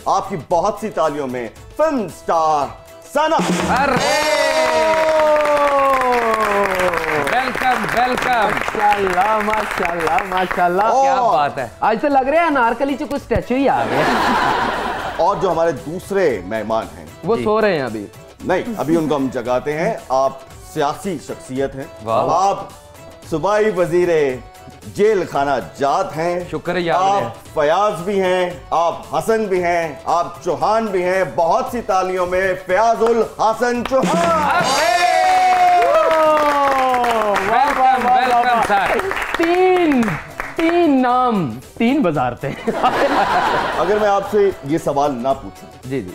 आपकी बहुत सी तालियों में film star Sana. Welcome welcome. माशाल्लाह माशाल्लाह माशाल्लाह, क्या बात है। आज तो लग रहा है अनारकली से कुछ स्टैचू ही आ गया। और जो हमारे दूसरे मेहमान हैं वो सो रहे हैं अभी। नहीं, अभी उनको हम जगाते हैं। आप सियासी शख्सियत हैं, वाह। आप सूबाई वजीरे जेल खाना जात हैं, शुक्रिया। आप फयाज भी हैं, आप हसन भी हैं, आप चौहान भी हैं। बहुत सी तालियों में Fayazul Hasan Chohan. Welcome welcome sir. तीन नाम, तीन वजारतें। अगर मैं आपसे ये सवाल ना पूछूं, जी जी,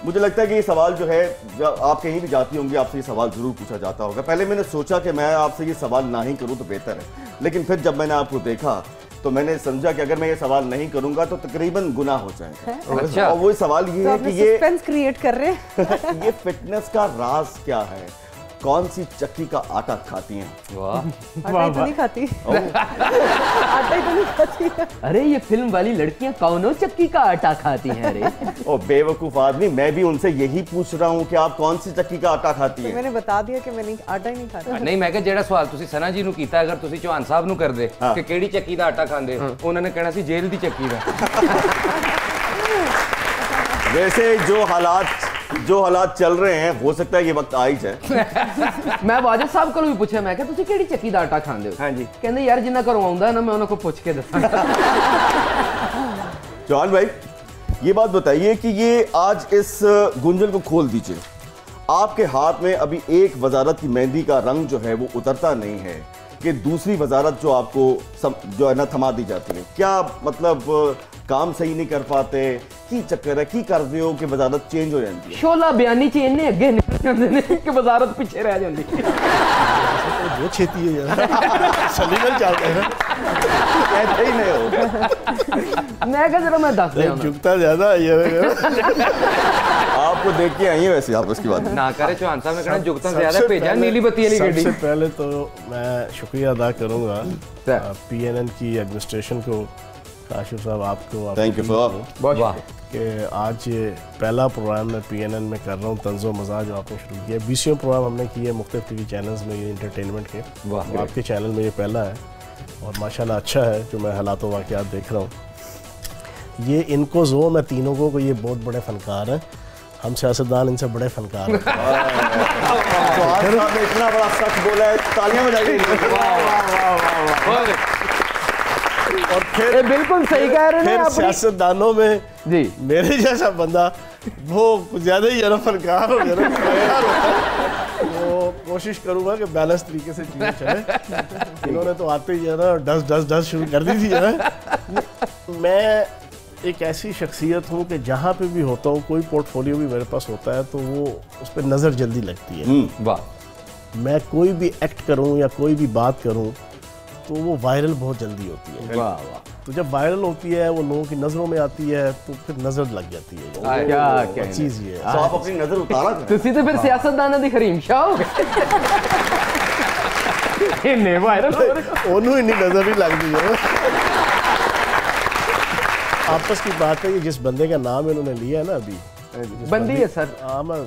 मुझे लगता है कि ये सवाल जो है, जब आप कहीं भी जाती होंगी आपसे ये सवाल जरूर पूछा जाता होगा। पहले मैंने सोचा कि मैं आपसे ये सवाल ना ही करूं तो बेहतर है, लेकिन फिर जब मैंने आपको देखा तो मैंने समझा कि अगर मैं ये सवाल नहीं करूंगा तो तकरीबन गुनाह हो जाएगा। अच्छा। और वो सवाल ये है कि ये सस्पेंस क्रिएट कर रहे हैं। ये फिटनेस का राज क्या है? कौन सी चक्की का आटा खाती हैं? वाह। आटा ही तो नहीं खाती। आटा ही तो नहीं खाती। अरे ये फिल्म वाली लड़कियां कौनों चक्की का आटा खाती हैं? अरे ओ बेवकूफ आदमी, मैं भी उनसे यही पूछ रहा हूँ कि आप कौन सी चक्की का आटा खाती तो हैं? मैंने बता दिया कि मैं आटा ही नहीं खाता। नहीं, मैं ਜਿਹੜਾ ਸਵਾਲ ਤੁਸੀਂ ਸਨਾ ਜੀ ਨੂੰ ਕੀਤਾ, ਅਗਰ ਤੁਸੀਂ ਚੌਹਾਨ ਸਾਹਿਬ ਨੂੰ ਕਰਦੇ ਕਿ ਕਿਹੜੀ ਚੱਕੀ ਦਾ ਆਟਾ ਖਾਂਦੇ, ਉਹਨਾਂ ਨੇ ਕਹਿਣਾ ਸੀ ਜੇਲ੍ਹ ਦੀ ਚੱਕੀ ਦਾ। वैसे जो हालात चल रहे हैं, हो सकता है ये वक्त आ ही जाए। मैं वाजिद साहब को भी पूछा, मैं क्या तुसी केड़ी चक्की दा आटा खांदे हो? हाँ जी। कहंदे यार जिन्ना घरों आउंदा ना मैं उन्हां को पूछ के दसांगा। चौहान भाई, ये बात बताइए कि ये आज इस गुंजल को खोल दीजिए। आपके हाथ में अभी एक वजारत की मेहंदी का रंग जो है वो उतरता नहीं है कि दूसरी वजारत जो आपको जो है ना थमा दी जाती है। क्या मतलब काम सही नहीं कर पाते की चक्कर है की कर दे हो कि वजारत चेंज हो जाती है? शोला बयानी च इन्ने अगे निकल जांदे ने कि वजारत पीछे रह जांदी। वो छेती है यार। सलीमन चलता है ना, ऐसे ही नहीं हो। मैं क्या जरा मैं दस दिया झुकता ज्यादा है। आपको देख के आई है वैसे आप उसकी बात ना करे चौहान साहब ने कहना जुगता ज्यादा भेजा नीली बत्ती वाली गाड़ी। सबसे पहले तो मैं शुक्रिया अदा करूंगा पीएनएन की एडमिनिस्ट्रेशन को, काशिफ साहब आपको, थैंक यू सर। वाह। कि आज ये पहला प्रोग्राम मैं पीएनएन में कर रहा हूँ, तंज़ो मज़ाज जो आपने शुरू किया। 20 प्रोग्राम हमने किए मुख्तलिफ टीवी चैनल्स में, ये इंटरटेनमेंट के। वाह। आपके चैनल में ये पहला है और माशाल्लाह अच्छा है जो मैं हालात वाक़यात देख रहा हूँ। ये इनको जो मैं तीनों को ये बहुत बड़े फनकार हैं, हम सियासतदान इनसे बड़े फनकार हैं। चौहान साहब ने इतना बड़ा सच बोला है, तालियां बजाइए। और फिर बिल्कुल सही कह रहे हैं। सियासतदानों में जी मेरे जैसा बंदा वो कुछ ज्यादा ही जरा फनकार हो, जरा फनकार होता है। वो कोशिश करूंगा कि बैलेंस तरीके से चीजें चले। इन्होंने तो आते ही जरा डस शुरू कर दी थी जरा। मैं एक ऐसी शख्सियत हूँ कि जहाँ पे भी होता हूँ, कोई पोर्टफोलियो भी मेरे पास होता है तो वो उस पर नज़र जल्दी लगती है। वाह। मैं कोई भी एक्ट करूँ या कोई भी बात करूँ तो वो वायरल बहुत जल्दी होती है। वाह वाह। तो जब वायरल होती है, वो लोगों की नज़रों में आती है तो फिर नज़र लग जाती है। क्या चीज़ ये तो आप अपनी नजर उतारा करें। तुसी तो फिर सियासतदाना दी खरीम शाह हो गए। इन्ने वायरल हो रहे। ओनू इन्नी नज़र ही लगती है। आपस की बात है, ये जिस बंदे का नाम इन्होंने लिया है ना अभी, बंदी है सर। हाँ मैं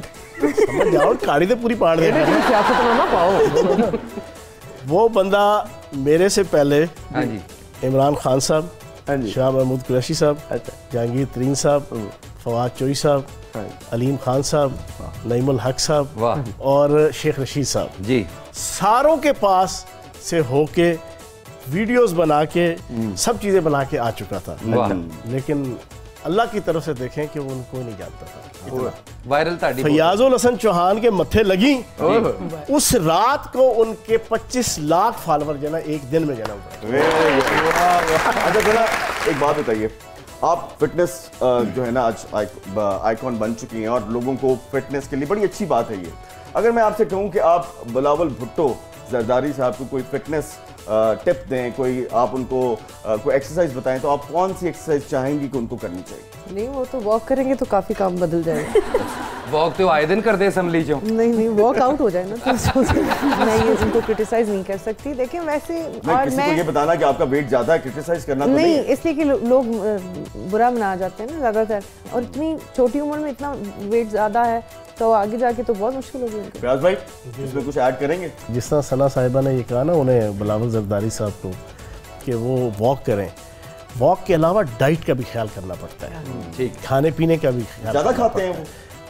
समझ जाओ, काड़ी तो पूरी पाड़ देना। सियासत में ना पाओ। वो बंदा मेरे से पहले हाँ जी। इमरान खान साहब, हाँ जी। शाह महमूद कुरैशी साहब, जहांगीर तरीन साहब, फवाद चौई साहब, अलीम खान साहब, नईमुल हक साहब वाह। और शेख रशीद साहब जी। सारों के पास से होके वीडियोस बना के सब चीजें बना के आ चुका था। वाह। लेकिन अल्लाह की तरफ से देखें कि वो उनको नहीं जानता था। वायरल ताड़ी फयाजुल हसन चौहान के मत्थे लगी उस रात को उनके 25 लाख फॉलोवर जना एक दिन में जना हुआ। अच्छा जरा एक बात बताइए, आप फिटनेस जो है ना आज आइकॉन बन चुकी हैं और लोगों को फिटनेस के लिए बड़ी अच्छी बात है ये। अगर मैं आपसे कहूं कि आप बिलावल भुट्टो जरदारी साहब को कोई फिटनेस टिप दें, कोई आप उनको कोई एक्सरसाइज बताएं, तो आप कौन सी एक्सरसाइज चाहेंगी कि उनको करनी चाहिए? नहीं, वो तो वॉक करेंगे तो काफी काम बदल जाएगा। वॉक तो आए दिन कर दे असम्बली चो। नहीं, वॉक आउट हो जाए ना तो मैं ये उनको क्रिटिसाइज नहीं कर सकती। देखिए वैसे और किसी को ये बताना कि आपका वेट ज्यादा है, क्रिटिसाइज करना तो नहीं, इसलिए कि लोग बुरा मना जाते हैं ना ज्यादातर, और इतनी छोटी उम्र में इतना वेट ज्यादा है तो आगे जाके तो बहुत मुश्किल होगी उनको। फयाज भाई इसमें कुछ ऐड करेंगे? जिस तरह सना साहिबा ने ये कहा ना उन्हें, बिलावल जरदारी साहब को, कि वो वॉक करें, वॉक के अलावा डाइट का भी ख्याल करना पड़ता है, ठीक, खाने पीने का भी ख्याल। ज्यादा खाते हैं वो,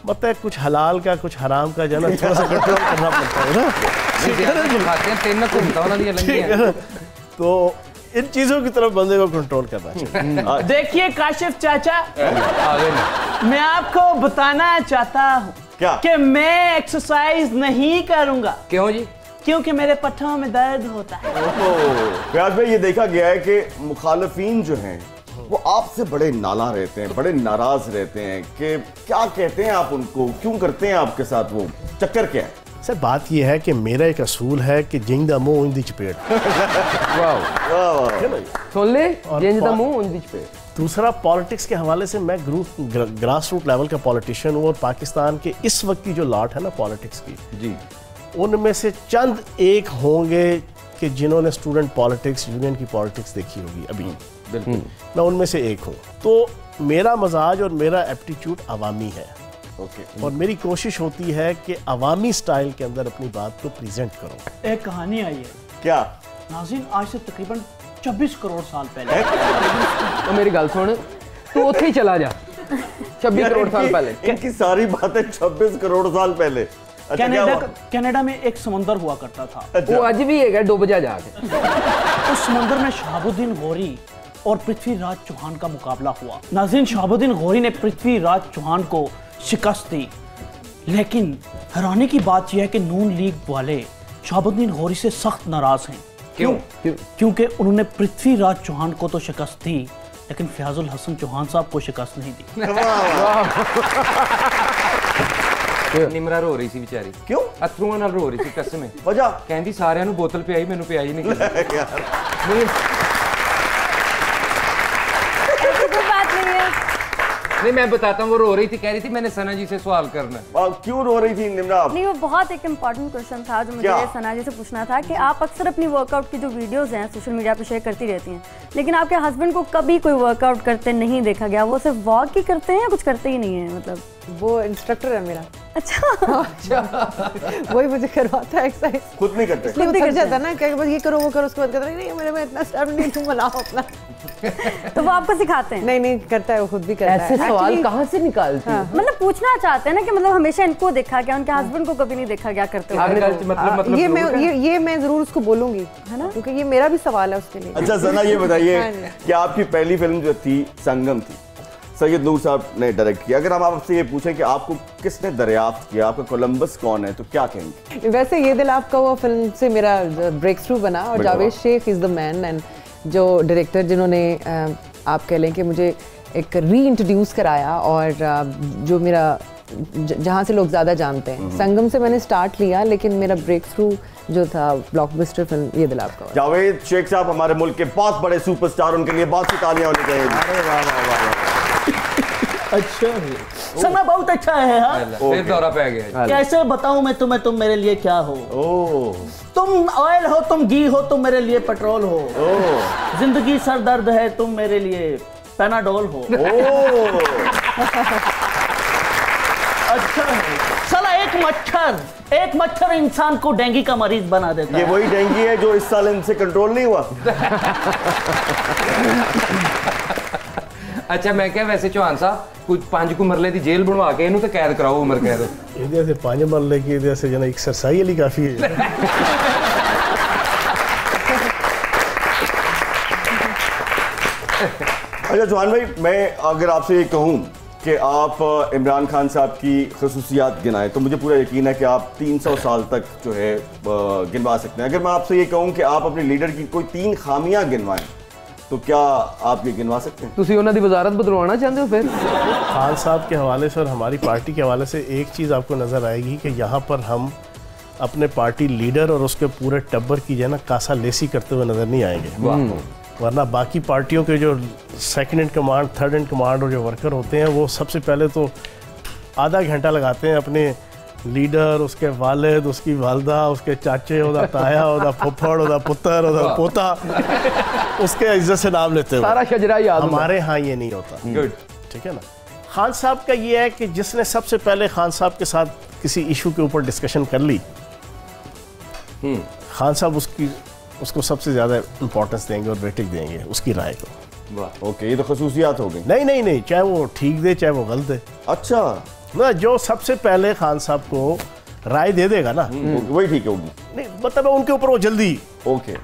मतलब कुछ हलाल का कुछ हराम का जो है ना थोड़ा सा कंट्रोल करना पड़ता है ना। खाते हैं तीन घूमता होना दिया लंगी, तो इन चीजों की तरफ बंदे को कंट्रोल करना चाहिए। देखिए काशिफ चाचा, मैं आपको बताना चाहता हूँ क्या कि मैं एक्सरसाइज नहीं करूंगा। क्यों जी? क्योंकि मेरे पट्टों में दर्द होता है। फयाज भाई ये देखा गया है कि मुखालिफिन जो हैं वो आपसे बड़े नाला रहते हैं, बड़े नाराज रहते हैं कि क्या कहते हैं आप उनको, क्यों करते हैं आपके साथ, वो चक्कर क्या है? सर बात यह है कि मेरा एक असूल है कि जिंदा मुंह उंदी चपेट। सुन ले, जिंदा मुंह उंदी चपेट। दूसरा, पॉलिटिक्स के हवाले से मैं ग्रास रूट लेवल का पॉलिटिशियन हूँ, और पाकिस्तान के इस वक्त की जो लाट है ना पॉलिटिक्स की जी, उनमें से चंद एक होंगे कि जिन्होंने स्टूडेंट पॉलिटिक्स, यूनियन की पॉलिटिक्स देखी होगी अभी, बिल्कुल मैं उनमें से एक हूँ। तो मेरा मजाज और मेरा एप्टीट्यूड अवामी है, ओके, और मेरी कोशिश होती है कि अवामी स्टाइल के अंदर अपनी बात को प्रेजेंट करो। एक कहानी आई है क्या? नाज़रीन, आज से तकरीबन 26 करोड़ साल पहले। तो मेरी गल सुन, तू उत्थे ही चला जा। 26 करोड़ साल पहले इनकी सारी बातें 26 करोड़ साल पहले। अच्छा, कनाडा में एक समंदर हुआ करता था। वो आज भी है, डूब जा जाके। उस समंदर में शहाबुद्दीन गौरी और पृथ्वीराज चौहान का मुकाबला हुआ। नाज़रीन, शहाबुद्दीन गौरी ने पृथ्वीराज चौहान को शिकस्त दी, लेकिन हैरानी की बात यह है कि नून लीग वाले शहाबुद्दीन गौरी से सख्त नाराज हैं। क्यों? क्योंकि उन्होंने पृथ्वीराज चौहान को तो शिकस्त दी, लेकिन फयाजुल हसन चौहान साहब को शिकस्त नहीं दी। निमरा रो रही सी बेचारी। क्यों? अथरूआं नाल रो रही सी, कसम है। वजह कहंदी सारियां नूं बोतल पियाई, मैनूं पियाई नहीं। नहीं, मैं बताता हूँ, वो रो रही थी, कह रही थी मैंने सना जी से सवाल करना है। क्यों रो रही थी निम्रा? नहीं, वो बहुत एक इम्पॉर्टेंट क्वेश्चन था जो मुझे सना जी से पूछना था कि आप अक्सर अपनी वर्कआउट की जो वीडियोस हैं सोशल मीडिया पे शेयर करती रहती हैं, लेकिन आपके हस्बैंड को कभी कोई वर्कआउट करते नहीं देखा गया। वो सिर्फ वॉक ही करते हैं या कुछ करते ही नहीं है? मतलब वो इंस्ट्रक्टर है मेरा। अच्छा। वही मुझे करवाता है एक्सरसाइज। खुद नहीं करते? खुद नहीं जाता है ना, क्या बस ये करो वो करो, उसके बाद कहता है नहीं मेरे में इतना स्टेप नहीं, तुम बनाओ अपना। तो वो आपको सिखाते हैं? नहीं करता है, वो खुद भी करता है। ऐसे सवाल कहाँ से निकालती है? मतलब पूछना चाहते हैं ना कि मतलब हमेशा इनको देखा गया, उनके हस्बैंड को कभी नहीं देखा गया करते हुए। ये मैं जरूर उसको बोलूंगी, है ना, क्योंकि ये मेरा भी सवाल है उसके लिए। अच्छा सना, ये बताइए कि आपकी पहली फिल्म जो थी संगम थी, सैयद नूर साहब ने डायरेक्ट किया। अगर हम आपसे ये पूछें कि आपको किसने दरियाफ्त किया, आपका कोलंबस कौन है, तो क्या कहेंगे? वैसे ये दिल आपका वो फिल्म से मेरा ब्रेक थ्रू बना, और Javed Sheikh is the man, and जो डायरेक्टर जिन्होंने आप कह लें कि मुझे एक री इंट्रोड्यूस कराया, और जो मेरा जहाँ से लोग ज़्यादा जानते हैं, संगम से मैंने स्टार्ट लिया, लेकिन मेरा ब्रेक थ्रू जो था ब्लॉकबस्टर फिल्म ये दिल आपका। जावेद शेख साहब हमारे मुल्क के बहुत बड़े सुपरस्टार, उनके लिए बहुत सी तालियां होनी चाहिए। अरे वाह वाह वाह। अच्छा है, समय बहुत अच्छा है। हाँ, फिर दौरा पे आ गया। कैसे बताऊं मैं तुम्हें, तुम मेरे लिए क्या हो? तुम ऑयल हो, तुम घी हो, तुम मेरे लिए पेट्रोल हो। जिंदगी सर दर्द है, तुम मेरे लिए पैनाडोल हो। अच्छा है। साला एक मच्छर इंसान को डेंगू का मरीज बना देता है। ये वही डेंगू है जो इस साल इनसे कंट्रोल नहीं हुआ। अच्छा, मैं क्या वैसे चौहान साहब कुछ 5 मरले की जेल बनवा के इन्हों तो कैद कराओ, उम्र कैद। ये 5 मरले की जैसे जना एक्सरसाइज वाली काफी है। अच्छा चौहान भाई, मैं अगर आपसे ये कहूँ कि आप इमरान खान साहब की खसूसियात गिनाएं, तो मुझे पूरा यकीन है कि आप 300 साल तक जो है गिनवा सकते हैं। अगर मैं आपसे ये कहूँ कि आप अपने लीडर की कोई 3 खामियां गिनवाएं, तो क्या आप ये गिनवा सकते हैं? तुसी उन्हां दी वजारत बदलवाना चाहते हो? फिर खान साहब के हवाले से और हमारी पार्टी के हवाले से एक चीज़ आपको नज़र आएगी कि यहाँ पर हम अपने पार्टी लीडर और उसके पूरे टब्बर की जो है ना कासा लेसी करते हुए नजर नहीं आएंगे। वरना बाकी पार्टियों के जो second in command, third in command और जो वर्कर होते हैं वो सबसे पहले तो आधा घंटा लगाते हैं अपने लीडर, उसके वालिद, उसकी वालदा, उसके चाचे, उसका ताया, उसका फुफड़, उसका पुत्र, उसका पोता, उसके इज्जत से नाम लेते हुए। सारा शजरा याद होता है। हमारे यहाँ ये नहीं होता। गुड। ठीक है ना। खान साहब का ये है कि जिसने सबसे पहले खान साहब के साथ किसी इशू के ऊपर डिस्कशन कर ली, खान साहब उसको सबसे ज़्यादा इम्पोर्टेंस देंगे और वेटेज देंगे उसकी राय को। ओके, ये तो खसूसियात हो गई। नहीं, चाहे वो ठीक दे चाहे वो गलत दे। अच्छा, ना जो सबसे पहले खान साहब को राय दे देगा ना, वही ठीक होगी। नहीं मतलब उनके ऊपर वो जल्दी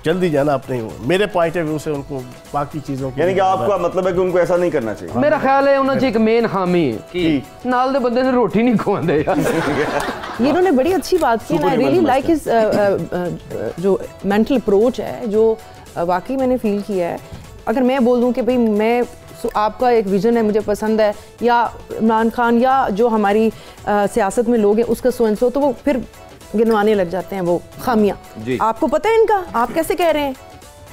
जल्दी जाना अपने मेरे पॉइंट ऑफ व्यू से उनको बाकी चीज़ों को, यानी कि आपका मतलब है कि उनको ऐसा नहीं करना चाहिए। मेरा ख्याल है उन्होंने एक मेन हामी है नाल दे बंदे ने रोटी नहीं खवांदे यार। ये इन्होंने बड़ी अच्छी बात की। आई रियली लाइक हिज जो मेंटल अप्रोच है, जो वाकई मैंने फील किया है। अगर मैं बोल दूं कि भाई मैं आपका एक विजन है मुझे पसंद है, या इमरान खान या जो हमारी सियासत में लोग हैं उसका सो एंड सो, तो वो फिर गिनवाने लग जाते हैं वो खामियां। आपको पता है इनका, आप कैसे कह रहे हैं?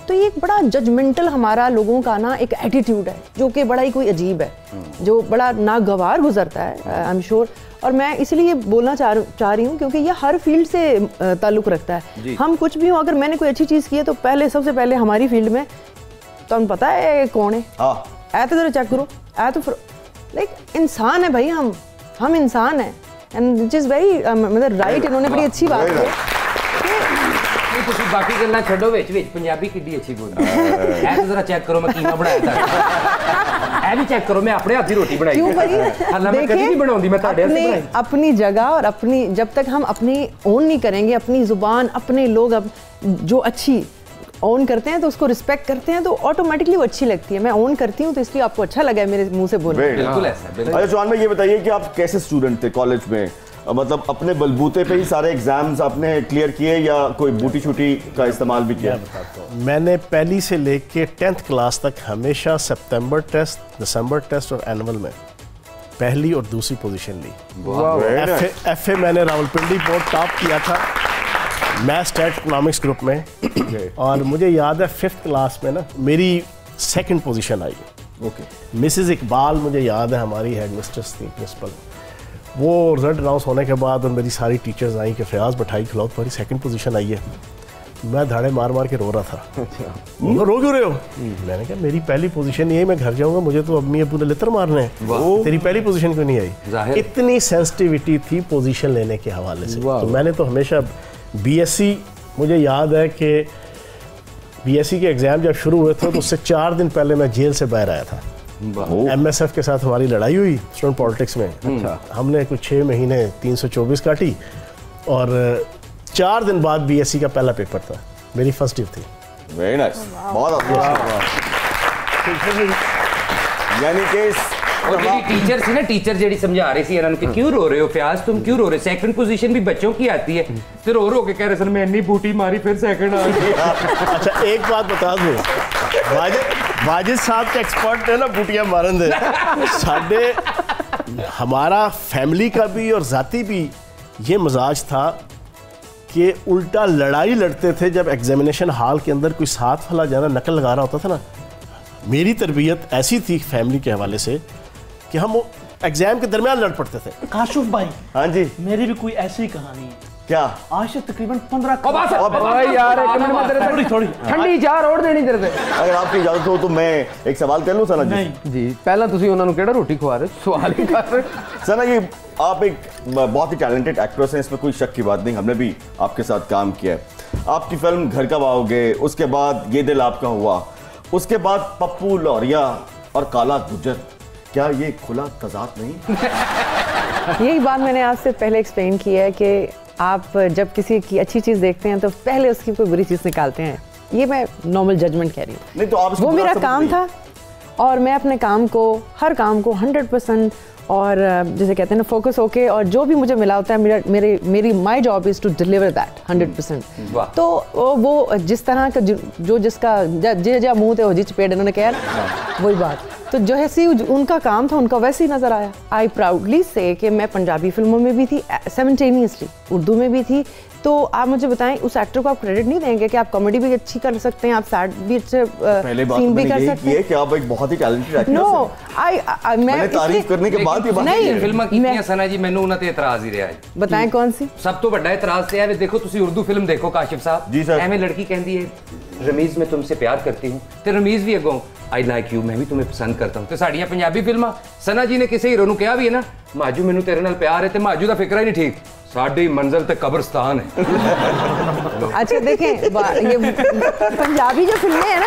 तो ये एक बड़ा जजमेंटल हमारा लोगों का ना एक एटीट्यूड है जो कि बड़ा ही कोई अजीब है, जो बड़ा नागवार गुजरता है आई एम श्योर। और मैं इसलिए बोलना चाह रही हूँ क्योंकि ये हर फील्ड से ताल्लुक़ रखता है। हम कुछ भी हो, अगर मैंने कोई अच्छी चीज़ की है तो सबसे पहले हमारी फील्ड में तो हम पता है कौन है। ऐ तो जरा चेक करो, ऐ तो लाइक इंसान है भाई, हम इंसान हैं। एंड विच इज़ वेरी मतलब राइट। इन्होंने बड़ी अच्छी बात की। ਤੁਸੀਂ ਬਾਕੀ ਗੱਲਾਂ ਛੱਡੋ, ਵਿੱਚ ਪੰਜਾਬੀ ਕਿੱਡੀ ਅੱਛੀ ਬੋਲਦੀ ਐ ਤਾਂ ਜ਼ਰਾ ਚੈੱਕ ਕਰੋ ਮੈਂ ਕੀਮਾ ਬਣਾਇਆ ਤਾਂ ਐ ਵੀ ਚੈੱਕ ਕਰੋ ਮੈਂ ਆਪਣੇ ਹੱਥ ਦੀ ਰੋਟੀ ਬਣਾਈ क्यों भाई? ਹਾਲਾਂ मैं कभी नहीं बनाऊंदी, मैं ਤੁਹਾਡੇ हੱਥ बनाई। अपनी जगह और अपनी जब तक हम अपनी ओन नहीं करेंगे, अपनी जुबान, अपने लोग जो अच्छी ओन करते हैं तो उसको रिस्पेक्ट करते हैं तो ऑटोमेटिकली वो अच्छी लगती है। मैं ओन करती हूँ तो इसलिए आपको अच्छा लगा है मेरे मुंह से बोलना। बिल्कुल ऐसा। अच्छा चौहान भाई, ये बताइए कि आप कैसे स्टूडेंट थे कॉलेज में? मतलब अपने बलबूते पे ही सारे एग्जाम्स आपने क्लियर किए या कोई बूटी छुटी का इस्तेमाल भी किया? मैंने पहली से लेके 10th क्लास तक हमेशा सितंबर टेस्ट, दिसंबर टेस्ट और एनुअल में पहली और दूसरी पोजीशन ली। एफए मैंने रावलपिंडी बोर्ड टॉप किया था मैथ्स स्टैट इकोनॉमिक्स ग्रुप में। और मुझे याद है 5th क्लास में ना मेरी 2nd पोजीशन आई। मिसेस इकबाल मुझे याद है हमारी हेड मिस्ट्रेस थी, प्रिंसिपल। वो रिजल्ट अनाउंस होने के बाद और मेरी सारी टीचर्स आई कि फयाज बैठाई खिलाओ, तुम्हारी 2nd पोजीशन आई है। मैं धाड़े मार मार के रो रहा था। रो क्यों रहे हो? मैंने कहा मेरी पहली पोजीशन यही, मैं घर जाऊंगा, मुझे तो अम्मी अब्बू ने लितर मारने हैं, तेरी पहली पोजीशन क्यों नहीं आई? इतनी सेंसिटिविटी थी पोजीशन लेने के हवाले से। तो मैंने तो हमेशा बीएससी, मुझे याद है कि बीएससी के एग्जाम जब शुरू हुए थे तो उससे 4 दिन पहले मैं जेल से बाहर आया था। एमएसएफ के साथ हमारी लड़ाई हुई स्टूडेंट पॉलिटिक्स में। हमने कुछ 6 महीने 324 काटी और 4 दिन बाद बीएससी का पहला पेपर था, मेरी फर्स्ट डिव थी। वेरी नाइस, बहुत अच्छा। यानी कि टीचर थी ना, टीचर जेडी समझा रही थी इन्होंने कि क्यों रो रहे हो फयाज, तुम क्यों रो रहे हो? 2nd पोजीशन भी बच्चों की आती है। फिर रो के कह रहे सर मैं इतनी बूटी मारी फिर 2nd आ गई। अच्छा एक बात बता दूं, वाजिद साहब के एक्सपर्ट है ना बूटियां मारन दे। साडे हमारा फैमिली का भी और जाती भी ये मजाज था कि उल्टा लड़ाई लड़ते थे जब एग्जामिनेशन हॉल के अंदर कोई साथ वाला जाना नकल लगा रहा होता था ना। मेरी तरबियत ऐसी थी फैमिली के हवाले से कि हम एग्जाम के दरमियान लड़ पड़ते थे। काशुफ भाई, हाँ जी, मेरी भी कोई ऐसी कहानी है। क्या? आज से तकरीबन 15 यार एक मिनट में तेरे थोड़ी ठंडी चाह रोड देनी तेरे पे। अगर आपकी इजाजत हो तो मैं एक सवाल कर लूं सना जी? जी पहला तुसी उन्हां नूं केड़ा रोटी खवा रहे सवाल ही कर रहे। सना जी, आप एक बहुत ही टैलेंटेड एक्ट्रेस हैं, इसमें कोई शक की बात नहीं, हमने भी आपके साथ काम किया है। आपकी फिल्म घर कब आओगे, उसके बाद ये दिल आपका हुआ, उसके बाद पप्पू लौरिया और काला गुज्जर, क्या ये खुला तजाद नहीं? यही बात मैंने आपसे पहले एक्सप्लेन की है कि आप जब किसी की अच्छी चीज़ देखते हैं तो पहले उसकी कोई बुरी चीज़ निकालते हैं। ये मैं नॉर्मल जजमेंट कह रही हूँ। नहीं तो आप वो मेरा काम था और मैं अपने काम को, हर काम को 100% और जैसे कहते हैं ना फोकस होके, और जो भी मुझे मिला होता है मेरी my job is to deliver that 100%। तो वो जिस तरह का जो जिसका जे मुँह थे वो जी चपेट, इन्होंने कहा वही बात। तो जैसे ही उनका काम था उनका वैसे ही नजर आया। आई प्राउडली से कि मैं पंजाबी फिल्मों में भी थी साइमल्टेनियसली, उर्दू में भी थी। तो आप मुझे बताएं, उस एक्टर को आप क्रेडिट नहीं देंगे कि आप कॉमेडी भी अच्छी कर सकते हैं, आप सैड भी अच्छे सीन भी कर सकते हैं? कि आप एक बहुत ही टैलेंटेड एक्टर नो मैंने तारीफ करने के बाद ये बात नहीं फिल्मां कीतियां सना जी, मैनू उन्हां ते इतराज ही रहा है। बताएं कौन सी? सब तो बड़ा इतराज ते है, देखो तुसी उर्दू फिल्म देखो काशिफ साहब जी सर, एवें लड़की कहती है रमीज मैं तुमसे प्यार करती हूँ, ते रमीज भी अगों आई लाइक यू, मैं भी तुम्हें पसंद करता हूँ। ते साड़ियां पंजाबी फिल्मां सना जी ने किसी हीरो नूं कहा भी है ना माजू मैनू तेरे नाल प्यार है, ते माजू दा फिक्र ही नहीं ठीक, साडी मंजिल ते कब्रिस्तान है। अच्छा देखें, ये पंजाबी जो फिल्में हैं ना,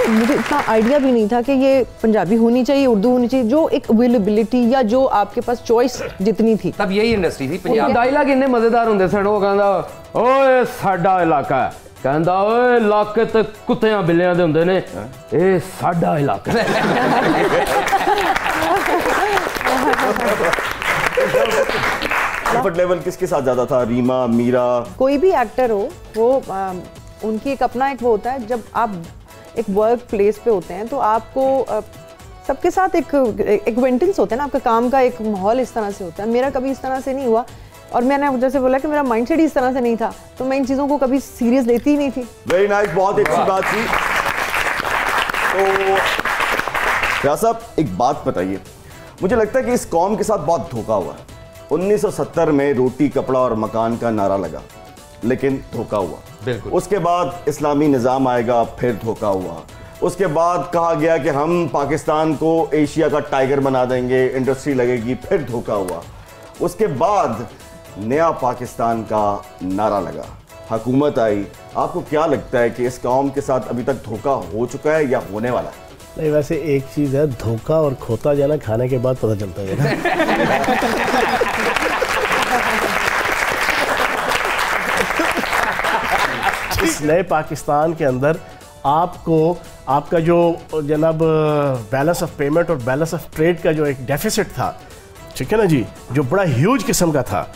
मुझे इतना आइडिया भी नहीं था कि ये पंजाबी होनी चाहिए, उर्दू होनी चाहिए, जो एक अवेलेबिलिटी या जो आपके पास चॉइस जितनी थी तब यही इंडस्ट्री थी पंजाब। डायलॉग इन्ने मजेदार होंदे सन, वो कहंदा ओए साडा इलाका है, कहंदा ओए इलाके ते कुत्तियां बिल्लियां दे हुंदे ने, ए साडा इलाका है। कंफर्ट लेवल किसके साथ ज्यादा था, रीमा, मीरा? कोई भी एक्टर हो, वो उनकी एक अपना एक वो होता है, जब आप एक वर्क प्लेस पे होते हैं तो आपको सबके साथ एक वेंटेंस होता है ना, आपका काम का एक माहौल इस तरह से होता है। मेरा कभी इस तरह से नहीं हुआ, और मैंने जैसे बोला कि मेरा माइंडसेट इस तरह से नहीं था, तो मैं इन चीज़ों को कभी सीरियस लेती ही नहीं थी। वेरी नाइस, बहुत अच्छी बात थी। तो क्या साहब एक बात बताइए, मुझे लगता है कि इस कौम के साथ बहुत धोखा हुआ है। 1970 में रोटी कपड़ा और मकान का नारा लगा, लेकिन धोखा हुआ। बिल्कुल। उसके बाद इस्लामी निज़ाम आएगा, फिर धोखा हुआ। उसके बाद कहा गया कि हम पाकिस्तान को एशिया का टाइगर बना देंगे, इंडस्ट्री लगेगी, फिर धोखा हुआ। उसके बाद नया पाकिस्तान का नारा लगा, हुकूमत आई। आपको क्या लगता है कि इस कौम के साथ अभी तक धोखा हो चुका है या होने वाला है? नहीं, वैसे एक चीज़ है, धोखा और खोता जो है ना खाने के बाद पता चलता है ना। इस नए पाकिस्तान के अंदर आपको आपका जो जनाब बैलेंस ऑफ पेमेंट और बैलेंस ऑफ ट्रेड का जो एक डेफिसिट था, ठीक है ना जी, जो बड़ा ह्यूज किस्म का था,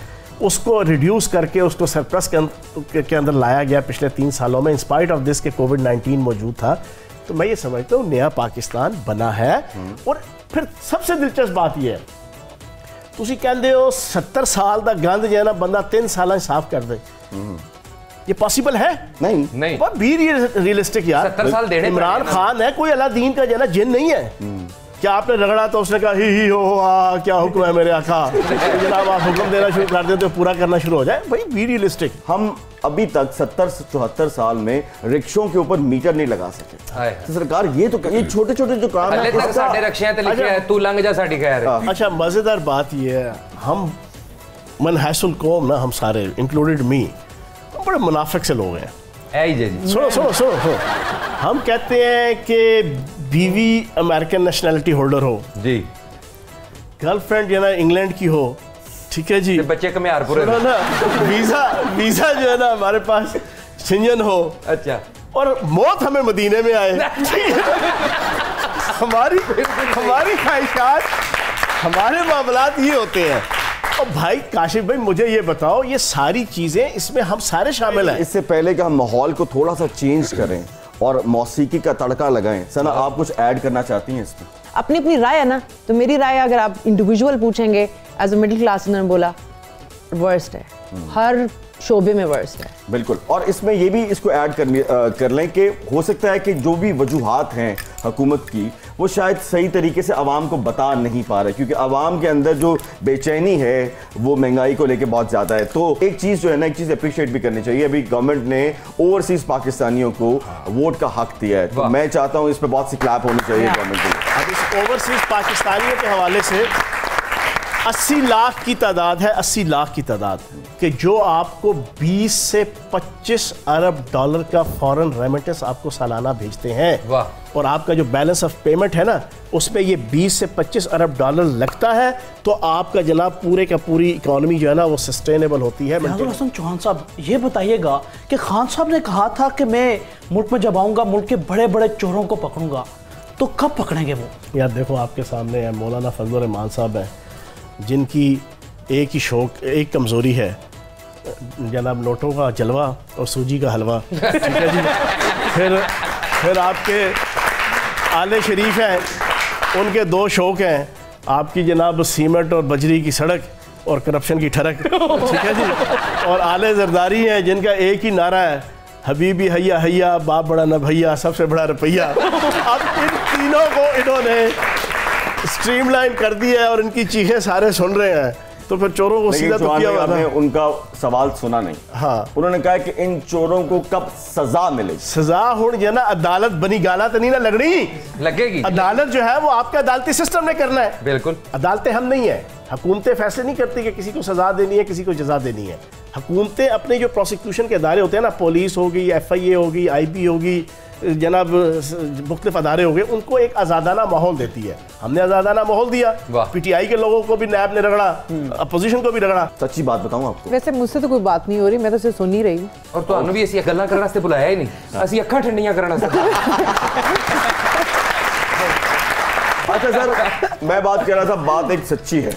उसको रिड्यूस करके उसको सरप्लस के अंदर लाया गया पिछले 3 सालों में, इंस्पाइट ऑफ दिस के कोविड-19 मौजूद था। तो मैं ये समझता हूँ नया पाकिस्तान बना है। और फिर सबसे दिलचस्प बात यह है, तुसी कहते हो 70 साल का गंद जो है ना बंदा 3 साल साफ कर दे, ये पॉसिबल है? नहीं। बहुत भी रियलिस्टिक यार। 70 साल देने इमरान खान है, कोई अलादीन का जो है ना जिन नहीं है। क्या आपने रगड़ा तो उसने कहा ही हो क्या हुक्म है मेरे आका, जनाब आप हुक्म देना शुरू कर दें तो पूरा करना शुरू हो जाए। भाई बी रियलिस्टिक। हम अभी तक 70 से 74 साल में रिक्शों के ऊपर मीटर नहीं लगा सके। तो सरकार ये छोटे छोटे जो काम है, तू लंघ जा साडी खैर। अच्छा, मजेदार बात ये है, हम मनहसुल कौम ना, हम सारे इंक्लूडेड मी, बड़े मुनाफिक से लोग हैं। सुनो, हम कहते हैं कि बीवी अमेरिकन नेशनैलिटी होल्डर हो जी, गर्लफ्रेंड जो है ना इंग्लैंड की हो, ठीक है जी, बच्चे कमियारपुर ना, वीजा जो है ना हमारे पास शिंजन हो, अच्छा, और मौत हमें मदीने में आए। हमारी ख्वाहिशात, हमारे मामलात ये होते हैं। और भाई काशिफ भाई, मुझे ये बताओ, ये सारी चीजें इसमें हम सारे शामिल हैं। इससे पहले कि हम माहौल को थोड़ा सा चेंज करें और मौसीकी का तड़का लगाएं, सना आप कुछ ऐड करना चाहती हैं इसमें? अपनी अपनी राय है ना, तो मेरी राय अगर आप इंडिविजुअल पूछेंगे, एज अ मिडिल क्लास, उन्होंने बोला वर्स्ट है, हर शोबे में वर्स्ट है। बिल्कुल। और इसमें ये भी इसको ऐड कर लें कि हो सकता है कि जो भी वजूहात हैं हुकूमत की, वो शायद सही तरीके से आवाम को बता नहीं पा रहे, क्योंकि आवाम के अंदर जो बेचैनी है वो महंगाई को लेके बहुत ज़्यादा है। तो एक चीज़ जो है ना, एक चीज़ अप्रिशिएट भी करनी चाहिए, अभी गवर्नमेंट ने ओवरसीज़ पाकिस्तानियों को वोट का हक दिया है, तो मैं चाहता हूँ इस पर बहुत सी क्लैप होनी चाहिए गवर्नमेंट को। अब इस ओवरसीज़ पाकिस्तानियों के हवाले से 80 लाख की तादाद है, 80 लाख की तादाद, कि जो आपको 20 से 25 अरब डॉलर का फॉरेन रेमिटेंस आपको सालाना भेजते हैं। वाह। और आपका जो बैलेंस ऑफ पेमेंट है ना, उसमें ये 20 से 25 अरब डॉलर लगता है, तो आपका जनाब पूरे का पूरी इकोनॉमी जो है ना वो सस्टेनेबल होती है। हसन चौहान साहब, ये बताइएगा कि खान साहब ने कहा था कि मैं मुल्क में जब आऊँगा मुल्क के बड़े बड़े चोरों को पकड़ूंगा, तो कब पकड़ेंगे वो? यार देखो, आपके सामने है मौलाना फजल रहमान साहब हैं, जिनकी एक ही शौक, एक कमज़ोरी है, जनाब नोटों का जलवा और सूजी का हलवा, ठीक है जी। फिर आपके आले शरीफ हैं, उनके 2 शौक हैं, आपकी जनाब सीमेंट और बजरी की सड़क और करप्शन की ठरक, ठीक है जी। और आले जरदारी हैं जिनका एक ही नारा है, हबीबी हैया हैया, बाप बड़ा न भैया, सबसे बड़ा रुपया। अब इन तीनों को इन्होंने स्ट्रीमलाइन कर दिया है और इनकी चीखें सारे सुन रहे हैं, तो फिर चोरों को सीधा तो किया हुआ आपने उनका सवाल सुना नहीं। हाँ, उन्होंने कहा कि इन चोरों को कब सजा मिलेगी। सजा होने जो है ना, अदालत बनी गाला तो नहीं ना लगनी, लगेगी। अदालत जो है वो आपका अदालती सिस्टम ने करना है। बिल्कुल, अदालतें हम नहीं है, हुकूमतें फैसले नहीं करती कि किसी को सजा देनी है, किसी को जजा देनी है। हुकूमतें अपने जो प्रोसिक्यूशन के अदारे होते हैं ना, पुलिस होगी, FIA होगी, IB होगी, जनाब मुख्तलिफ अदारे हो गए, उनको एक आज़ादाना माहौल देती है। हमने आज़ादाना माहौल दिया, PTI के लोगों को भी नैब ने रगड़ा, अपोजिशन को भी रगड़ा। सच्ची बात बताऊं आपको, वैसे मुझसे तो कोई बात नहीं हो रही, मैं तो सिर्फ सुन ही रही हूँ। और तो भी ऐसी गल्लां करने से बुलाया ही नहीं, असि अखा ठंडियां करना से। अच्छा सर, मैं बात कर रहा था, बात एक सच्ची है,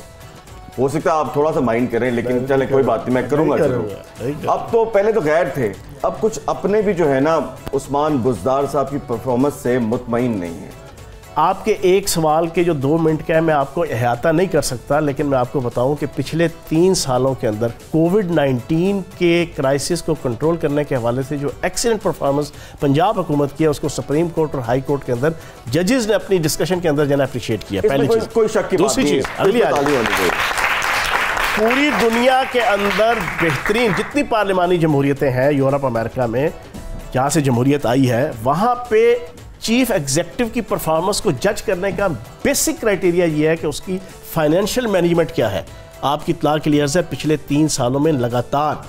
हो सकता है आप थोड़ा सा माइंड करें, लेकिन चले कोई बात नहीं, मैं करूंगा जरूर। अब तो पहले तो गैर थे, अब कुछ अपने भी जो है ना उस्मान बुज़दार साहब की परफॉर्मेंस से मुतमईन नहीं है। आपके एक सवाल के जो 2 मिनट का है, मैं आपको अहाता नहीं कर सकता, लेकिन मैं आपको बताऊं कि पिछले 3 सालों के अंदर कोविड-19 के क्राइसिस को कंट्रोल करने के हवाले से जो एक्सीलेंट परफॉर्मेंस पंजाब हुकूमत की है, उसको सुप्रीम कोर्ट और हाई कोर्ट के अंदर जजेस ने अपनी डिस्कशन के अंदर जो है अप्रिशिएट किया। पहली चीज, कोई शक की बात दूसरी नहीं चीज, अगली पूरी दुनिया के अंदर बेहतरीन जितनी पार्लिमानी जमहूरियतें हैं यूरोप अमेरिका में, जहाँ से जमहूरियत आई है, वहाँ पे चीफ एग्जीक्यूटिव की परफॉर्मेंस को जज करने का बेसिक क्राइटेरिया ये है कि उसकी फाइनेंशियल मैनेजमेंट क्या है। आपकी इत्तला के लिए पिछले 3 सालों में लगातार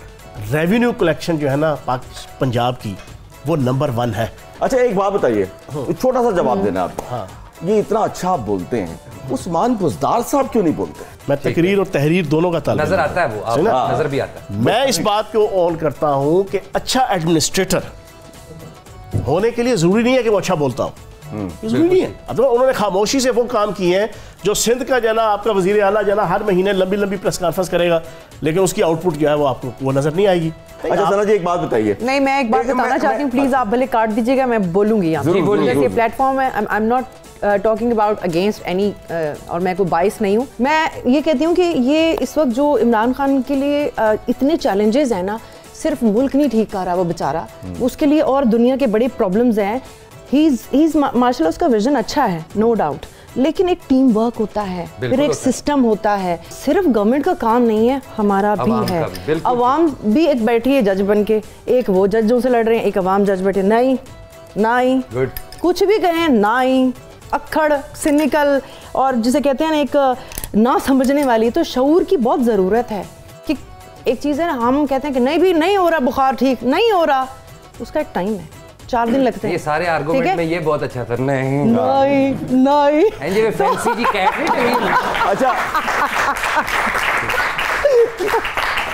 रेवेन्यू कलेक्शन जो है ना पंजाब की, वो नंबर 1 है। अच्छा एक बात बताइए, छोटा सा जवाब देना आप। हाँ, ये इतना अच्छा आप बोलते हैं, उस्मान बुज़दार साहब क्यों नहीं बोलते? मैं तकरीर और तहरीर दोनों का ताल्लुक नजर आता है, वो आप नजर भी आता है। मैं इस बात को ऑन करता हूं कि अच्छा एडमिनिस्ट्रेटर होने के लिए जरूरी नहीं है कि वो अच्छा बोलता हो, जरूरी नहीं है। अब उन्होंने खामोशी से वो काम किए हैं जो सिंध का जना आपका वजीर आला जना हर महीने लंबी लंबी प्रेस कॉन्फ्रेंस करेगा, लेकिन उसकी आउटपुट जो है वो आपको वो नजर नहीं आएगी। अच्छा सना जी एक बात बताइए। नहीं, मैं एक बात बताना चाहती हूँ, प्लीज आप भले काट दीजिएगा, मैं बोलूंगी यहाँ पे। प्लेटफॉर्म है, I am not talking about against any, और मैं कोई बाइस नहीं हूँ। मैं ये कहती हूँ कि ये इस वक्त जो इमरान खान के लिए इतने चैलेंजेस हैं ना, सिर्फ मुल्क नहीं ठीक कर रहा वो बेचारा, उसके लिए और दुनिया के बड़े प्रॉब्लम्स हैं। ही इज माशाल्लाह, उसका विजन अच्छा है, नो डाउट, लेकिन एक टीम वर्क होता है, फिर एक सिस्टम होता है। सिर्फ गवर्नमेंट का काम नहीं है, हमारा भी है। अवाम भी एक बैठी है जज बन के, एक वो जजों से लड़ रहे हैं, एक अवाम जज बैठे, नहीं कुछ भी कहें, नहीं अक्खड़ सिनिकल, और जिसे कहते हैं ना एक ना समझने वाली। तो शऊर की बहुत ज़रूरत है कि एक चीज़ है ना, हम कहते हैं कि नहीं भी नहीं हो रहा, बुखार ठीक नहीं हो रहा, उसका एक टाइम है, 4 दिन लगते हैं। ये सारे आर्गुमेंट में ये बहुत अच्छा था, नहीं फैंसी जी कैट नहीं। अच्छा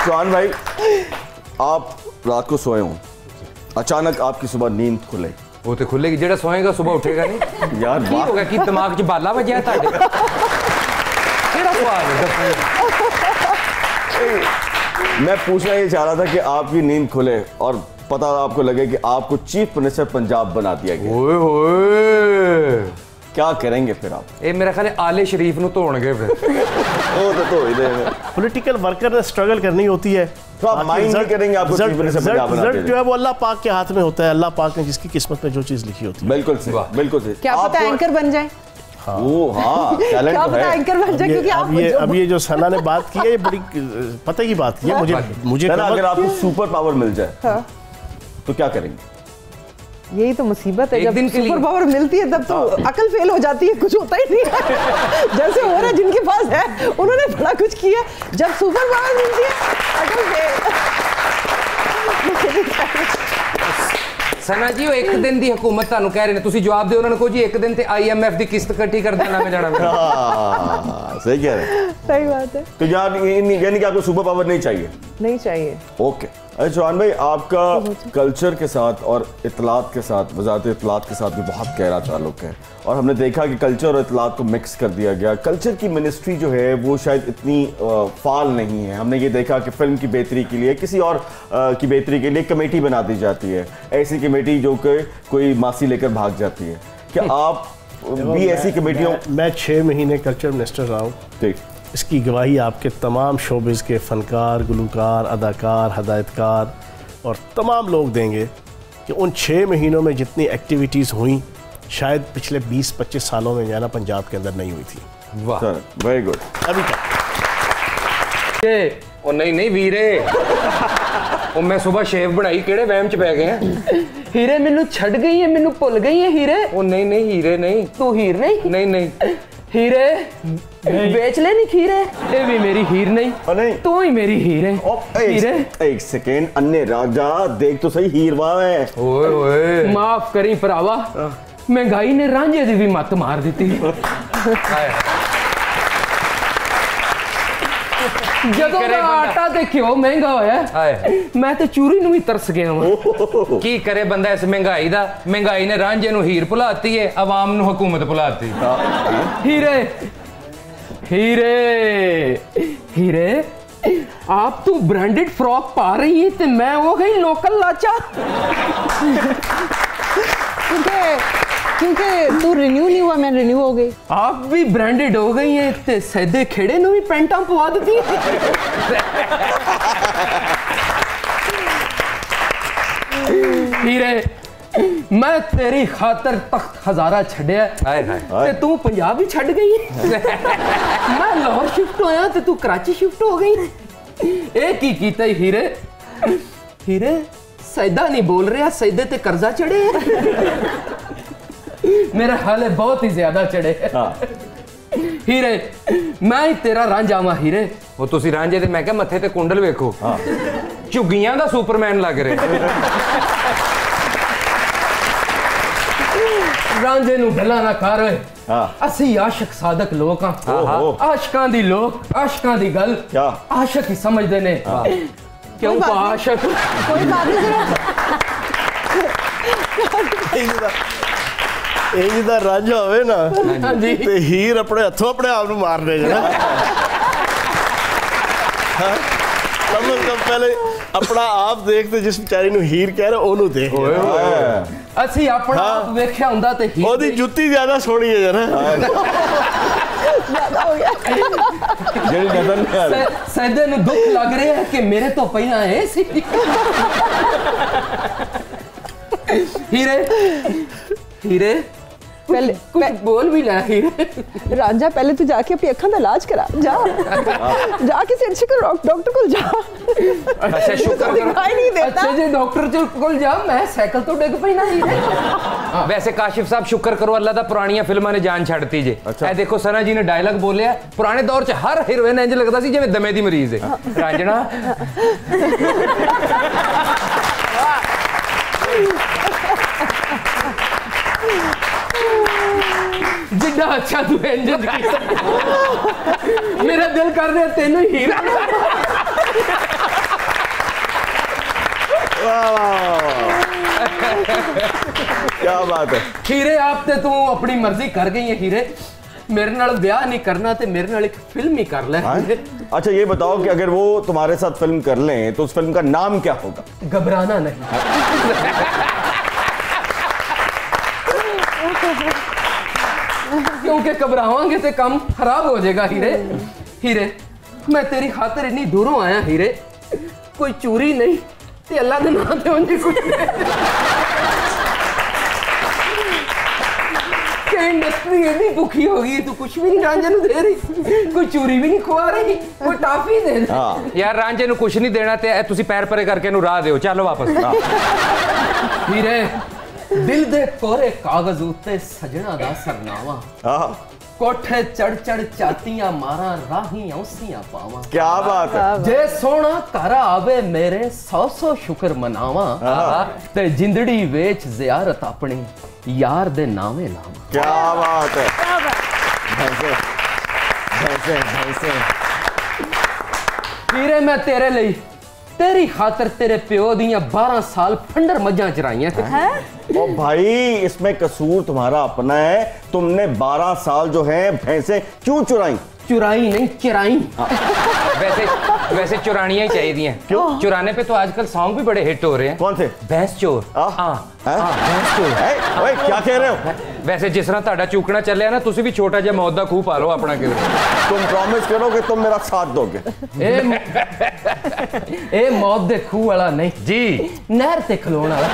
चौहान भाई, आप रात को सोए हो, अचानक आपकी सुबह नींद खुले, वो तो खुलेगी, जेड़ा सोएगा सुबह उठेगा नहीं यार। की होगा कि दिमाग 'च बाला वजया ताड़े केड़ा सवाल है? मैं पूछना ये चाह रहा था कि आपकी नींद खुले और पता आपको लगे कि आपको चीफ मिनिस्टर पंजाब बना दिया गया, ओए होए, क्या करेंगे फिर आप? ये मेरा ख्याल है आले शरीफ नु धोणगे फिर। वो तो ही देंगे। पॉलिटिकल वर्कर ने स्ट्रगल करनी होती है, तो आप माइंड नहीं करेंगे आपको चीफ मिनिस्टर पंजाब बना दिया जो है वो अल्लाह पाक के हाथ में होता है। अल्लाह पाक ने जिसकी किस्मत में जो चीज लिखी होती है। बिल्कुल सही, बिल्कुल सही। क्या पता एंकर बन जाए। वो हाँ, टैलेंट तो है। एंकर बन जाए, क्योंकि अब ये जो सना ने बात की है, ये बड़ी पता की बात की है। मुझे अगर आपको सुपर पावर मिल जाए तो क्या करेंगे? यही तो मुसीबत है, जब सुपर पावर मिलती है तब तो अकल फेल हो जाती है, कुछ होता ही नहीं है। जैसे हो रहा है जिनके पास है, उन्होंने बड़ा कुछ किया, जब सुपर पावर मिलती है अकल फेल। सना जी वो एक दिन दी हुकूमत तानू कह रहे ने, तुसी जवाब दे उन्होंने को जी एक दिन ते IMF दी किस्त इकट्ठी कर देना में जाना। सही कह रहे हैं। सही बात है। तो यानी कि आपको सुपर पावर नहीं चाहिए? नहीं चाहिए। ओके। अच्छा चौहान भाई, आपका कल्चर के साथ और इतलात के साथ, वजारत इतलात के साथ भी बहुत गहरा ताल्लुक है, और हमने देखा कि कल्चर और इतलात को मिक्स कर दिया गया। कल्चर की मिनिस्ट्री जो है वो शायद इतनी फाल नहीं है। हमने ये देखा कि फिल्म की बेहतरी के लिए, किसी और की बेहतरी के लिए कमेटी बना दी जाती है, ऐसी कमेटी जो कि कोई मासी लेकर भाग जाती है। क्या आप भी ऐसी कमेटियों? मैं 6 महीने कल्चर मिनिस्टर रहा हूँ। ठीक। इसकी गवाही आपके तमाम शोबिज़ के फ़नकार, गुलकार, अदाकार, हदायतकार और तमाम लोग देंगे कि उन 6 महीनों में जितनी एक्टिविटीज़ हुई शायद पिछले 20-25 सालों में जाना पंजाब के अंदर नहीं हुई थी। वाह, वेरी गुड। अभी तक ओ नहीं वीरे, ओ मैं सुबह शेव बनाई, केड़े वहम च पै गए हैं? हीरे मैनू छड़ गई है, मैनू भुल गई है हीरे। ओ नहीं हीरे नहीं। तू हीर नहीं? नहीं हीरे बेच ले नहीं खीरे, ये भी मेरी हीर नहीं, नहीं। तू ही मेरी हीर है। हीरे एक सेकेंड, अन्य राजा देख तो सही, हीरवा है। ओए माफ करी भरावा, महंगाई ने रांझे दी भी मत मार दी। ਜਦੋਂ ਦਾ ਆਟਾ ਤੇ ਘਿਓ ਮਹਿੰਗਾ ਹੋਇਆ, ਮੈਂ ਤੇ ਚੂਰੀ ਨੂੰ ਵੀ ਤਰਸ ਗਿਆ ਵਾਂ। ਕੀ ਕਰੇ ਬੰਦਾ ਇਸ ਮਹਿੰਗਾਈ ਦਾ? ਮਹਿੰਗਾਈ ਨੇ ਰਾਂਝੇ ਨੂੰ ਹੀਰ ਭੁਲਾਤੀ ਹੈ, ਆਵਾਮ ਨੂੰ ਹਕੂਮਤ ਭੁਲਾਤੀ। हीरे हीरे हीरे, आप तू ब्रांडेड फ्रॉक पा रही है तो मैं हो गई लोकल लाचा। क्योंकि तू रिन्यू नहीं हुआ, मैं रिन्यू हो गई। आप भी ब्रांडेड हो गई है ते सैदे खेड़े नु भी पैंटा पवा दी। हीरे, मैं तेरी खातर तख्त हजारा छड़िया ते तू पंजाब ही छड़ गई। मैं लाहौर शिफ्ट होया ते तू कराची शिफ्ट हो गई। एक ही कीता ही हीरे। हीरे सैदा नहीं बोल रहा, सैदे ते कर्जा चढ़े मेरे हाले बहुत ही ज्यादा चढ़े। हीरे मैं ही तेरा रांझा वा हीरे। ਉਹ ਤੁਸੀਂ ਰਾਂਝੇ ਤੇ ਮੈਂ ਕਿਹਾ ਮੱਥੇ ਤੇ ਕੁੰਡਲ ਵੇਖੋ, ਝੁੱਗੀਆਂ ਦਾ ਸੁਪਰਮੈਨ ਲੱਗ ਰਿਹਾ। ਰਾਂਝੇ ਨੂੰ ਭਲਾ ਨਾ ਕਰ ਓਏ, ਅਸੀਂ ਆਸ਼ਿਕ ਸਾਦਕ ਲੋਕ ਹਾਂ। ਆਸ਼ਕਾਂ ਦੀ ਲੋਕ, ਆਸ਼ਕਾਂ ਦੀ ਗੱਲ ਆਸ਼ਿਕ ਹੀ ਸਮਝਦੇ ਨੇ। ਕਿਉਂ ਆਸ਼ਿਕ? कोई बात ਇਹ ਜਿਹਦਾ ਰਾਂਝਾ ਹੋਵੇ ਨਾ ਹਾਂਜੀ ਤੇ ਹੀਰ ਆਪਣੇ ਹੱਥੋਂ ਆਪਣੇ ਆਪ ਨੂੰ ਮਾਰਨੇ ਜਣਾ। कम से कम पहले अपना आप देखते, जिस बेचारी ਨੂੰ ਹੀਰ ਕਹਿ ਰਹੇ ਉਹਨੂੰ ਦੇਖ। ਅਸੀਂ ਆਪਣਾ ਆਪ ਵੇਖਿਆ ਹੁੰਦਾ ਤੇ ਹੀਰ ਉਹਦੀ ਜੁੱਤੀ ਜ਼ਿਆਦਾ ਸੋਹਣੀ ਹੈ ਜਰਾ। ज्यादा हो गया। ਜਿਹੜੀ ਨਜ਼ਰ ਨਹੀਂ ਆ ਰਹੀ। ਸੈਦੇ ਨੂੰ ਦੁੱਖ ਲੱਗ ਰਿਹਾ ਹੈ ਕਿ ਮੇਰੇ ਤੋਂ ਪਹਿਲਾਂ ਇਹ ਸੀ। ਹੀਰੇ हीरे पहले कुछ बोल भी ला हीरे। रांझा पहले तू जाके अपनी अखा का इलाज करा, जा जाके से अच्छे डॉक्टर को जा। अच्छा शुक्र दिखाई नहीं देता। अच्छा जी डॉक्टर को जा, मैं साइकिल तो डिग पई ना हीरे। वैसे काशिफ साहब शुक्र करो अल्लाह दा पुरानियां फिल्मां ने जान छड़ती जे। ए देखो सना जी ने डायलॉग बोलिया, पुराने दौर च हर हीरोइन इंज लगदा सी जिवें दमे दी मरीज है। रांझना जिड्डा अच्छा तू इंज मेरा दिल कर रहा तेनू हीरा। क्या बात है हीरे, आप ते तू अपनी मर्जी कर गई है हीरे। मेरे नाल ब्याह नहीं करना ते मेरे नाल एक फिल्म ही कर ले। अच्छा ये बताओ कि अगर वो तुम्हारे साथ फिल्म कर लें तो उस फिल्म का नाम क्या होगा? घबराना नहीं। क्योंकि घबरावांगे तो काम खराब हो जाएगा हीरे। हीरे मैं तेरी खातिर इतनी दूरों आया हीरे, कोई चोरी नहीं ते अल्लाह दे नाम ते उंज कुछ के इंडस्ट्री इतनी भुखी हो गई, तू कुछ भी नहीं रांझे नु दे रही, कोई चोरी भी नहीं खुआ रही, कोई टाफी दे दे। यार रांझे नु कुछ नहीं देना ते तुसी पैर परे करके नु राह दियो, चलो वापस। हीरे दिल दे कोरे कागज उत्ते सजना दा सरनावा, कोठे चढ़ चढ़ चातियां मारा राही औसियां पावा। क्या बात है। जे सोना घर आवे मेरे 100 शुक्र मनावा, ते जिंदड़ी वेच जियारत अपनी यार दे नावे लावा। क्या बात है। भैंसे भैंसे। हीरे मैं तेरे लिए तेरी खातर तेरे प्यो दियां 12 साल फंडर मज्जां चराइयां हैं। ओ भाई इसमें कसूर तुम्हारा अपना है, तुमने 12 साल जो है भैंसे क्यों चुराई? चुराई नहीं चिराई। वैसे चुरानियां ही चाहिए हैं। क्यों? चुराने पे तो आजकल सॉन्ग भी बड़े हिट हो रहे हैं। कौन से? भैंस चोर। भैंस चोर। ओए क्या कह रहे हो? वैसे जिस तरह ਤੁਹਾਡਾ चूकना ਚੱਲਿਆ ना, तुसी भी छोटा ਜਿਹਾ मौत ਦਾ ਖੂਹ ਪਾ ਲਓ ਆਪਣਾ ਕਿਧਰ। तुम प्रॉमिस करो कि तुम मेरा साथ दोगे। ए मौत दे खूह वाला नहीं जी, नहर ते खलोण वाला।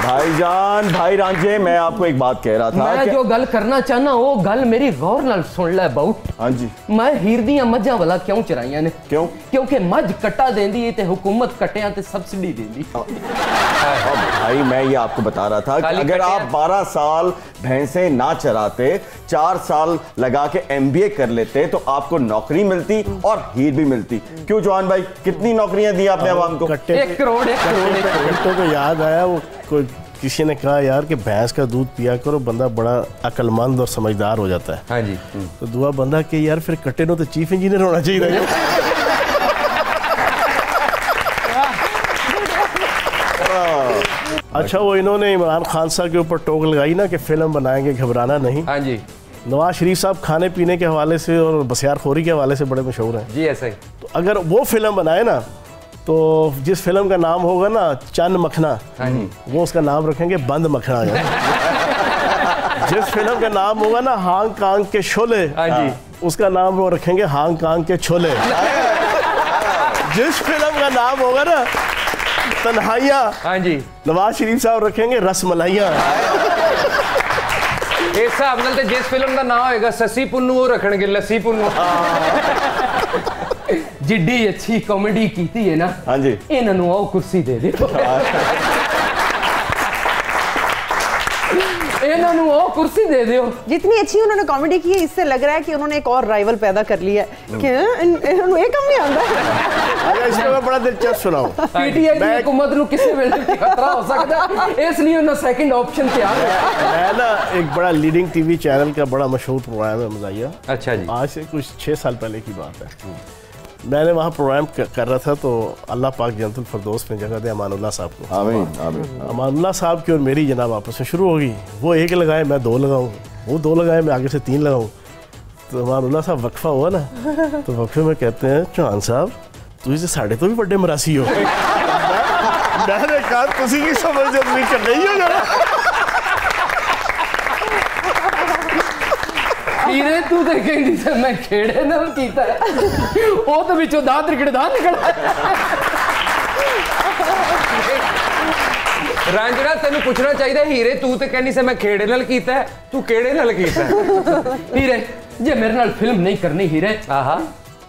भाईजान, भाई रांझे, मैं आपको एक बात कह रहा था। मैं जो गल करना चाहना वो गल मेरी गौर नाल सुन ले बाऊ। हाँ जी। मैं हीर दियां मज्जां वाला क्यों चराइयां ने? क्यों? क्योंकि मझ कट्टा देंदी है ते हुकूमत कट्टियां ते सब्सिडी देंदी। भाई मैं ये आपको बता रहा था कि अगर आप 12 साल भैंसे ना चराते, 4 साल लगा के MBA कर लेते तो आपको नौकरी मिलती और हीर भी मिलती। क्यों जवान भाई, कितनी नौकरियां दी आपने आवाम को? 1 करोड़। कट्टों को याद आया, वो कोई किसी ने कहा यार कि भैंस का दूध पिया करो, बंदा बड़ा अक्लमंद और समझदार हो जाता है। हाँ जी। तो दुआ बंदा कि यार फिर कट्टे नो तो चीफ इंजीनियर होना चाहिए। अच्छा, वो इन्होंने इमरान खान साहब के ऊपर टोक लगाई ना कि फिल्म बनाएंगे, घबराना नहीं। हाँ जी। नवाज शरीफ साहब खाने पीने के हवाले से और बसियारखोरी के हवाले से बड़े मशहूर हैं जी। ऐसा ही। तो अगर वो फिल्म बनाए ना, तो जिस फिल्म का नाम होगा ना चंद मखना, वो उसका नाम रखेंगे बंद मखना। जिस फिल्म का नाम होगा ना हांग कांग के शोले, उसका नाम वो रखेंगे हांग कांग के छोले। जिस फिल्म का नाम होगा ना तन्हाइयाँ, हाँ जी, नवाज शरीफ साहब रखेंगे रसमलाइयाँ। इस हिसाब नाल ते जिस फिल्म का नाम होएगा ससी पुन्नू, वो रखणगे लस्सी पुन्नू। जिड्डी अच्छी कॉमेडी कीती है ना। हाँ जी। इन्होंने आओ कुर्सी दे दे। इन्होंने आओ कुर्सी दे दो। जितनी अच्छी उन्होंने कॉमेडी की है, इससे लग रहा है कि उन्होंने एक और राइवल पैदा कर लिया है कि इन्होंने एक कम नहीं आता। इसमें मैं बड़ा दिलचस्प सुनाऊं। पीटीआई की हुकूमत को किसी वेले खतरा हो सकता है, इसलिए उन्होंने सेकंड ऑप्शन तैयार है। मैं ना एक बड़ा लीडिंग टीवी चैनल का बड़ा मशहूर प्रोग्राम है मज़ाहिया। अच्छा जी। आज से कुछ 6 साल पहले की बात है। मैंने वहाँ प्रोग्राम कर रहा था, तो अल्लाह पाक जन्नतुल फिरदौस में जगह दे अमानुल्लाह साहब को। आमीन आमीन। अमानुल्लाह साहब की और मेरी जनाब आपस में शुरू होगी। वो 1 लगाए, मैं 2 लगाऊँ, वो 2 लगाए, मैं आगे से 3 लगाऊँ। तो अमानुल्लाह साहब वक्फा हुआ ना, तो वक्फे में कहते हैं चौहान साहब तुझे से साढ़े तो भी बड़े मरासी हो। मैंने कहा तुसी की समझ जल्दी कर रही हो जरा। हीरे तू तो कहती से मैं खेड़े नाल कीता है, वो तो विचों दांत निकला। रांझणा तेन पूछना चाहिए, हीरे तू तो कहनी से मैं खेड़े नाल कीता है, तू केड़े नाल कीता है? हीरे जे मेरे नाल फिल्म नहीं करनी हीरे, आहा,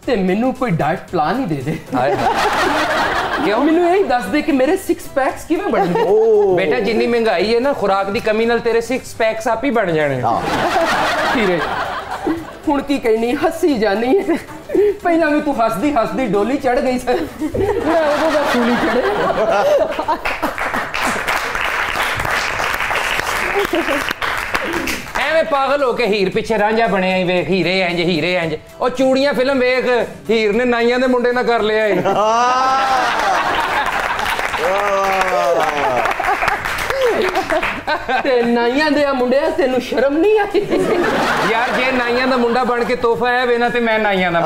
ते मेनू कोई डाइट प्लान ही दे दे। क्यों? मेनू यही दस दे कि मेरे 6 पैक्स किवें बनने। बेटा जिन्नी महंगाई है ना, खुराक दी कमी नाल तेरे 6 पैक्स आप ही बन जाने। हीरे हुण की कहनी, हसी जानी है। पहला भी तू हसदी हसदी डोली चढ़ गई सर, मैं उदों दा सूली चढ़े। एवें पागल होके हीर पिछे रांझा बने आई, वेख हीरे इंज। और चूड़ियां फिल्म वेख, हीर ने नाइयां दे मुंडे ना कर लिया। ते नाइयां दे मुंडे तेनू शर्म नहीं आई? यार जे नाइयां दा मुंडा बन के तोहफा है वेना, ते मैं नाइयां दा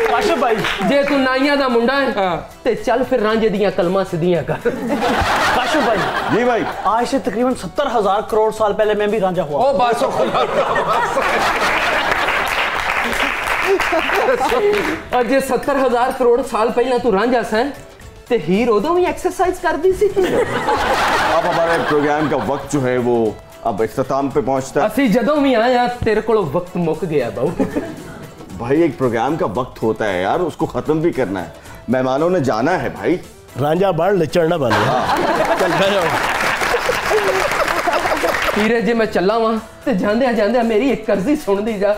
काशिफ भाई, जे तू नाइयां दा मुंडा है ते चल फिर रांझे दियां कलमां सिद्धियां कर। काशिफ भाई जी भाई, आज से तकरीबन 70,000 करोड़ साल पहले मैं भी रांझा हुआ। ओ बस और जे 70,000 करोड़ साल पहले तू रांझा सन ते हीर उदों भी एक्सरसाइज कर दी सी। अब हमारे प्रोग्राम का वक्त जो है वो अब इख्तिताम पे पहुंचता है। असी जदों भी आया तेरे को वक्त मुक गया बाऊ। भाई एक प्रोग्राम का वक्त होता है यार, उसको खत्म भी करना है, मेहमानों ने जाना है भाई। रांझा बाढ़ लिचड़ ना बने। चल जाओ हीरे, जे मैं चला वहां ते जांदे जांदे मेरी एक कर्जी सुन दी जा,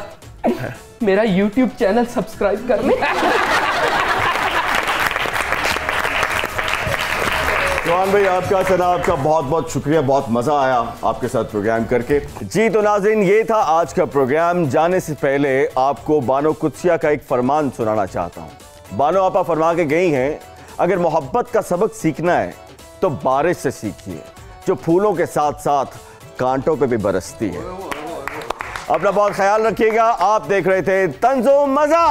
मेरा YouTube चैनल सब्सक्राइब कर ले। चौहान भाई आपका, सना आपका बहुत बहुत शुक्रिया, बहुत मजा आया आपके साथ प्रोग्राम करके। जी तो नाज़रीन, ये था आज का प्रोग्राम। जाने से पहले आपको बानो कुदसिया का एक फरमान सुनाना चाहता हूँ। बानो आपा फरमा के गई हैं, अगर मोहब्बत का सबक सीखना है तो बारिश से सीखिए, जो फूलों के साथ साथ कांटों पे भी बरसती है। अपना बहुत ख्याल रखिएगा। आप देख रहे थे तंज़ो मज़ा।